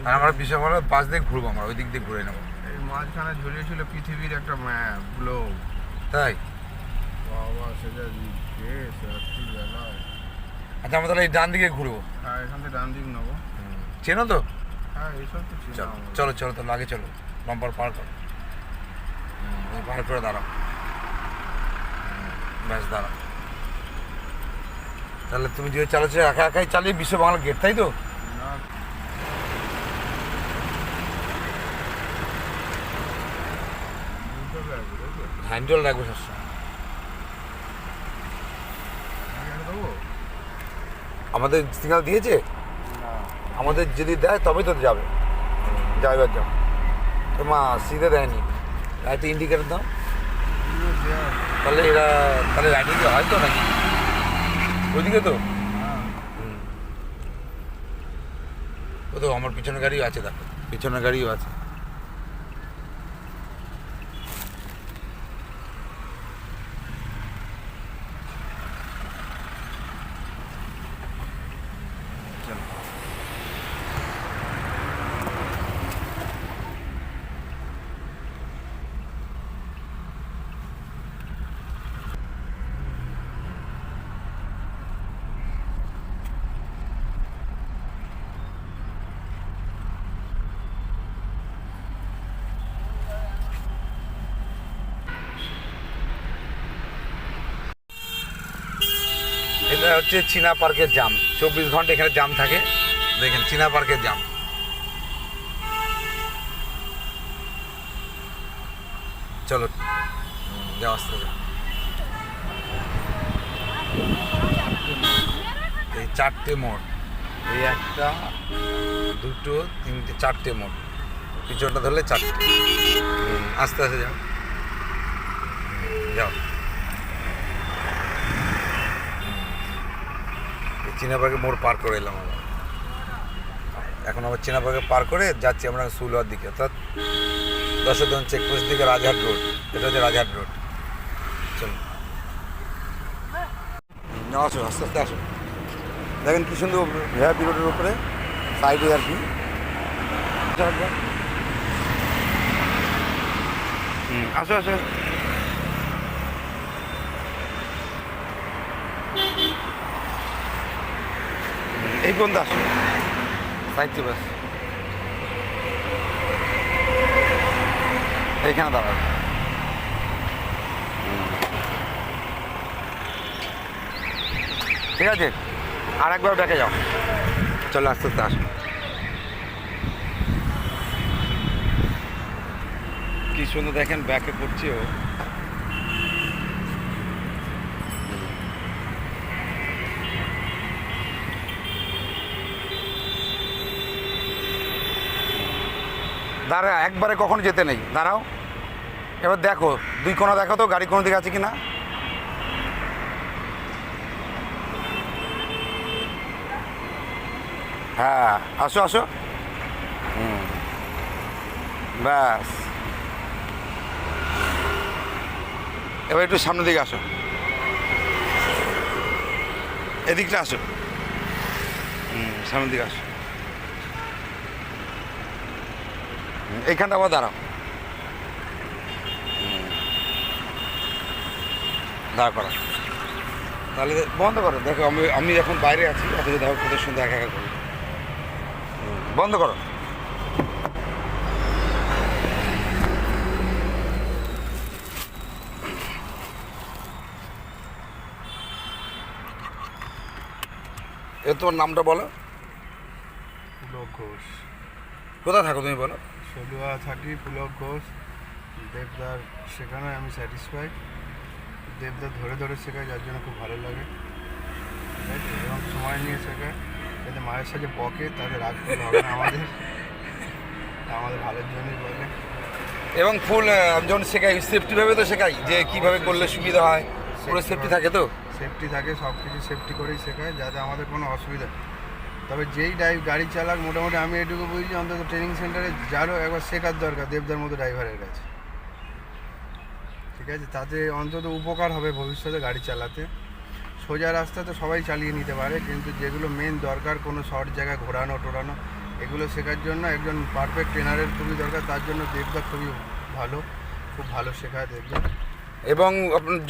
আর আমরা বিশাখাপত্তনম পাশ দিয়ে ঘুরবো, আমরা ওই দিক দিয়ে ঘুরে নেবো। এই মাঝখানে ঝুলিয়েছিল পৃথিবীর একটা ম্যাপ গ্লোব। তাই? বাবা সেটা বেশ রাত্রিবেলায়। আচ্ছা আমরা তাহলে এই ডান দিকে ঘুরবো। হ্যাঁ এখান থেকে ডান দিক নেবো। চেনো তো? হ্যাঁ এইসব তো ছিল। চলো চলো তাহলে আগে চলো, বাম্পার পার করো, পার করে দাঁড়াও, ব্যাস দাঁড়াও। তাহলে তুমি যে চালাচ্ছো একা একাই চালিয়ে বিশ্ব বাংলা গেট, তাই তো? হ্যান্ডেল রাখবো সবসময়। আমাদের সিগন্যাল দিয়েছে, আমাদের যদি দেয় তবেই তো যাবে, ড্রাইভার যাও তো মা সিধে দেয়নি, রাইতে ইন্ডিকেটার দাও। তাহলে এরা তাহলে রাইডিং হয় তো নাকি ওইদিকে তো? ও তো আমার পিছনের গাড়িও আছে, দেখো পিছনের গাড়িও আছে। এটা হচ্ছে চীনা পার্কের জাম, 24 ঘন্টা এখানে জাম থাকে। দেখেন চীনা পার্কের জাম। চলো যাও আসতে যাও। এই 4টে মোড়, এই 1টা 2টো 3টে 4টে মোড়, পিছনটা ধরলে 4টে। আস্তে আস্তে যাও যাও। চীনা পার্কে মোড় পার করে এলাম আমরা, এখন আবার চীনা পার্কে পার করে যাচ্ছি আমরা সুলওয়ার দিকে, অর্থাৎ দশদন চেকপোস্ট দিকে রাজহাট রোড। এটা হচ্ছে রাজহাট রোড। চলুন আসুন, আস্তে আস্তে আসুন। দেখেন কি সুন্দর ভিআইপি রোডের উপরে সাইডে আর কি। আসো আসো, এই পর্যন্ত আসো, সাইডটি বাস এইখানে দাঁড়াবে। ঠিক আছে, আর একবার ডেকে যাও। চলো আস্তে আস্তে আসো। কি সুন্দর দেখেন ব্যাকে পড়ছে ও। দাঁড়া, একবারে কখনো যেতে নেই, দাঁড়াও। এবার দেখো 2 কোণা দেখো তো গাড়ি কোনো দিকে আছে কি না। হ্যাঁ আসো আসো, ব্যাস। এবার একটু সামনের দিকে আসো, এদিকটা আসো, সামনের দিকে আসো। এইখানটা আবার দাঁড়াও, দাঁড়া করো, তাহলে বন্ধ করো। দেখো আমি এখন বাইরে আছি, অথচ দেখো কত সুন্দর একা একা করি। বন্ধ করো। এ তোমার নামটা বলো। পুলক ঘোষ। কোথায় থাকো তুমি বলো? সলুয়া থাকি, পুলক ঘোষ। দেবদার শেখানো আমি স্যাটিসফাইড। দেবদার ধরে ধরে শেখায়, যার জন্য খুব ভালো লাগে, এবং সময় নিয়ে শেখায়। যাতে মায়ের সাথে বকে তাদের রাগ করতে হবে না, আমাদের ভালোর জন্যই বলে। এবং ফুল যখন শেখাই সেফটিভাবে তো শেখাই, যে কীভাবে করলে সুবিধা হয়, পুরো সেফটি থাকে তো? সেফটি থাকে, সব কিছু সেফটি করেই শেখায় যাতে আমাদের কোনো অসুবিধা। তবে যেই গাড়ি চালাক, মোটামুটি আমি এটুকু বুঝছি, অন্তত ট্রেনিং সেন্টারে যারও একবার শেখার দরকার দেবদার মতো ড্রাইভারের কাছে। ঠিক আছে, তাতে অন্তত উপকার হবে ভবিষ্যতে গাড়ি চালাতে। সোজা রাস্তা তো সবাই চালিয়ে নিতে পারে, কিন্তু যেগুলো মেন দরকার, কোনো শর্ট জায়গায় ঘোরানো টোরানো, এগুলো শেখার জন্য একজন পারফেক্ট ট্রেনারের খুবই দরকার, তার জন্য দেবদা খুবই ভালো, খুব ভালো শেখায় দেবদা। এবং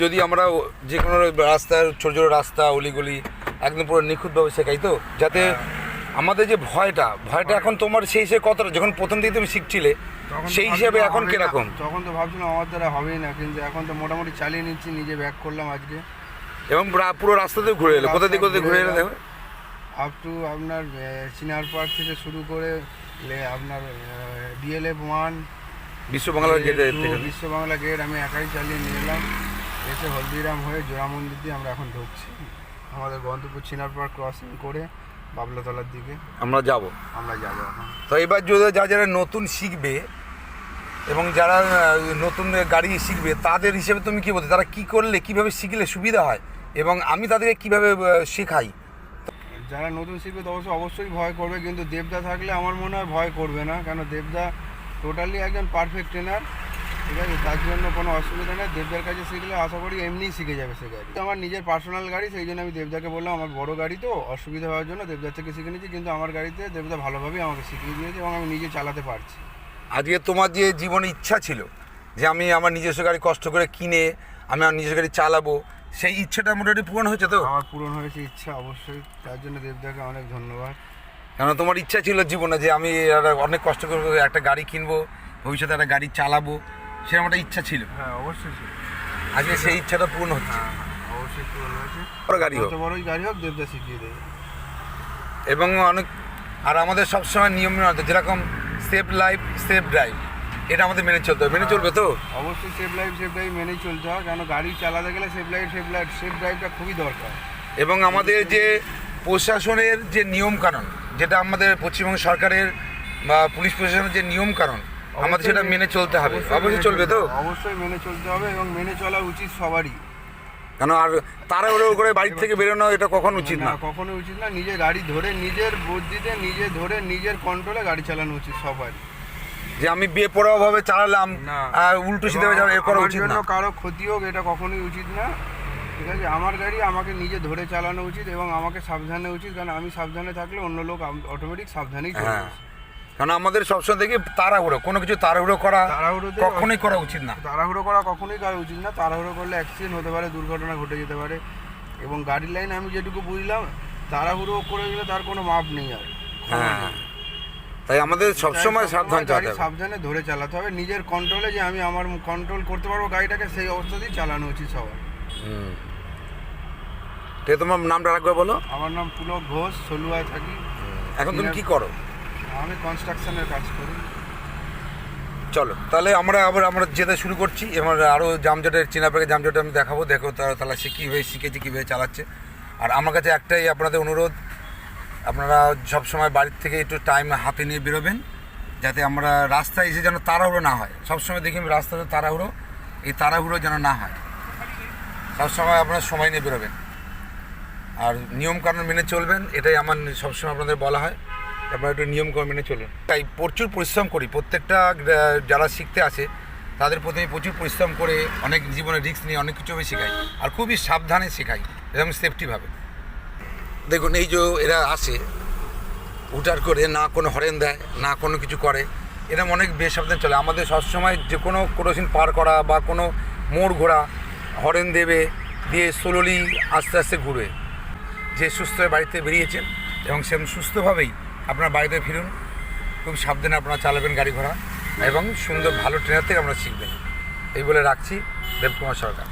যদি আমরা যে কোনো রাস্তার ছোটো ছোটো রাস্তা অলিগলি একদম পুরো নিখুঁতভাবে শেখাই তো, যাতে আমাদের যে ভয়টা এখন তোমার সেই হিসেবে কতটা, যখন প্রথম দিকে তুমি শিখছিলে তখন তো সেই হিসাবে ভাবছিলাম এখন হবে না। কিরকম? তখন তো ভাবছিলাম আমার দ্বারা হবেই না, কিন্তু এখন তো মোটামুটি চালিয়ে নিচ্ছি, নিজে ব্যাক করলাম আজকে। এবং পুরো রাস্তাতে ঘুরে এলো, কোথা দিয়ে ঘুরে এলো দেখো। আপ টু আপনার চিনার পার্ক থেকে শুরু করে আপনার DLF 1 বিশ্ব বাংলার গেটে থেকে। বিশ্ব বাংলা গেট আমি একাই চালিয়ে নিয়ে এলাম, এসে হলদিরাম হয়ে জোড়া মন্দির দিয়ে আমরা এখন ঢুকছি আমাদের গন্তব্য চিনার পার্ক ক্রসিং করে বাবলাতলার দিকে আমরা যাব আমরা যাবো এখন। তো এবার যদি যারা নতুন শিখবে এবং যারা নতুন গাড়ি শিখবে তাদের হিসেবে তুমি কী বলতে, তারা কী করলে কীভাবে শিখলে সুবিধা হয় এবং আমি তাদেরকে কীভাবে শেখাই? যারা নতুন শিখবে তো অবশ্যই ভয় করবে, কিন্তু দেবদা থাকলে আমার মনে হয় ভয় করবে না, কেন দেবদা টোটালি একজন পারফেক্ট ট্রেনার, ঠিক আছে? তার জন্য কোনো অসুবিধা নেই, দেবদার কাছে শিখলে আশা করি এমনিই শিখে যাবে সে গাড়ি। আমার নিজের পার্সোনাল গাড়ি, সেই জন্য আমি দেবদাকে বললাম আমার বড় গাড়ি তো অসুবিধা হওয়ার জন্য দেবদার থেকে শিখে নিয়েছি, কিন্তু আমার গাড়িতে দেবদা ভালোভাবেই আমাকে শিখিয়ে দিয়েছে এবং আমি নিজে চালাতে পারছি। আজকে তোমার যে জীবনে ইচ্ছা ছিল যে আমি আমার নিজস্ব গাড়ি কষ্ট করে কিনে আমি আমার নিজস্ব গাড়ি চালাবো, সেই ইচ্ছাটা মোটামুটি পূরণ হয়েছে তো? আমার পূরণ হয়েছে ইচ্ছা, অবশ্যই, তার জন্য দেবদাকে অনেক ধন্যবাদ। কেন তোমার ইচ্ছা ছিল জীবনে যে আমি অনেক কষ্ট করে একটা গাড়ি কিনবো, ভবিষ্যতে একটা গাড়ি চালাবো, সেরকম একটা ইচ্ছা ছিল। হ্যাঁ অবশ্যই ছিল। আজকে সেই ইচ্ছাটা পূর্ণ হচ্ছে। অবশ্যই পূরণ হয়েছে। বড় গাড়ি হোক, যত বড়ই গাড়ি হোক দেবদা শিখিয়ে দেবে। এবং অনেক আর আমাদের সবসময় নিয়ম আছে যেরকম সেফ লাইফ সেফ ড্রাইভ, এটা আমাদের মেনে চলতে হবে। মেনে চলবে তো? অবশ্যই সেফ ড্রাইভ মেনেই চলতে হয়, কেন গাড়ি চালাতে গেলে সেফ ড্রাইভটা খুবই দরকার। এবং আমাদের যে প্রশাসনের যে নিয়মকানুন, যেটা আমাদের পশ্চিমবঙ্গ সরকারের বা পুলিশ প্রশাসনের যে নিয়মকানুন, আমাদের সেটা মেনে চলতে হবে। অবশ্যই চলবে তো? অবশ্যই মেনে চলতে হবে এবং মেনে চলা উচিত সবারই। কেন আর তাড়াহুড়ো করে বাড়ির থেকে বেরোনো এটা কখন উচিত না। কখনো উচিত না। নিজে গাড়ি ধরে নিজের বুদ্ধিতে নিজে ধরে নিজের কন্ট্রোলে গাড়ি চালানো উচিত সবারই। যে আমি বেপরোয়াভাবে চালালাম না, আর উল্টো সিধে হয়ে যাবে, এর করা উচিত না। কারো ক্ষতি হোক এটা কখনোই উচিত না, ঠিক আছে? আমার গাড়ি আমাকে নিজে ধরে চালানো উচিত এবং আমাকে সাবধানে উচিত, কারণ আমি সাবধানে থাকলে অন্য লোক অটোমেটিক সাবধানেই চলবে। কারণ আমাদের সবসময় দেখি তাড়াহুড়ো, কোনো কিছু তাড়াহুড়ো করা কখনোই করা উচিত না। তাড়াহুড়ো করা কখনোই করা উচিত না। তাড়াহুড়ো করলে অ্যাক্সিডেন্ট হতে পারে, দুর্ঘটনা ঘটে যেতে পারে। এবং গাড়ির লাইন আমি যেটুকু বুঝলাম, তাড়াহুড়ো করে গেলে তার কোনো মাপ নেই আর। হ্যাঁ, তাই আমাদের সবসময় সাবধান গাড়ি চালাতে হবে। সাবধানে ধরে চালাতে হবে, নিজের কন্ট্রোলে, যে আমি আমার কন্ট্রোল করতে পারবো গাড়িটাকে, সেই অবস্থাতেই চালানো উচিত সবার। তোমার নামটা রাখবে বলো? আমার নাম পুলক ঘোষ, সলুয়ায় থাকি। এখন তুমি কি করো? আমি কনস্ট্রাকশনের কাজ করি। চলো তাহলে আমরা যেতে শুরু করছি। এবার আরও জামজটের চিনাপাকে জামজটে আমি দেখাবো, দেখো তাহলে সে কীভাবে শিখেছে, কীভাবে চালাচ্ছে। আর আমার কাছে একটাই আপনাদের অনুরোধ, আপনারা সবসময় বাড়ির থেকে একটু টাইম হাতে নিয়ে বেরোবেন, যাতে আমরা রাস্তায় এসে যেন তাড়াহুড়ো না হয়। সবসময় দেখি রাস্তাতে তাড়াহুড়ো, এই তাড়াহুড়ো যেন না হয়। সবসময় আপনারা সময় নিয়ে বেরোবেন আর নিয়মকানুন মেনে চলবেন, এটাই আমার সবসময় আপনাদের বলা হয়। আপনারা একটু নিয়মকানুন মেনে চলুন। তাই প্রচুর পরিশ্রম করি, প্রত্যেকটা যারা শিখতে আসে তাদের প্রথমে প্রচুর পরিশ্রম করে অনেক জীবনে রিস্ক নিয়ে অনেক কিছু আমি শেখাই, আর খুবই সাবধানে শেখাই, এরকম সেফটিভাবে। দেখুন এই যে এরা আসে উঠার করে, না কোনো হরেন দেয়, না কোনো কিছু করে, এরকম অনেক বেসাবধান চলে। আমাদের সবসময় যে কোনো ক্রসিং পার করা বা কোনো মোড় ঘোরা হরেন দেবে, দিয়ে স্লোলি আস্তে আস্তে ঘুরবে। যে সুস্থ হয়ে বাড়িতে বেরিয়েছেন এবং সেরকম সুস্থভাবেই আপনার বাড়িতে ফিরুন। খুব সাবধানে আপনারা চালাবেন গাড়ি ঘোড়া এবং সুন্দর ভালো ট্রেনার থেকে আপনারা শিখবেন। এই বলে রাখছি। দেবকুমার সরকার।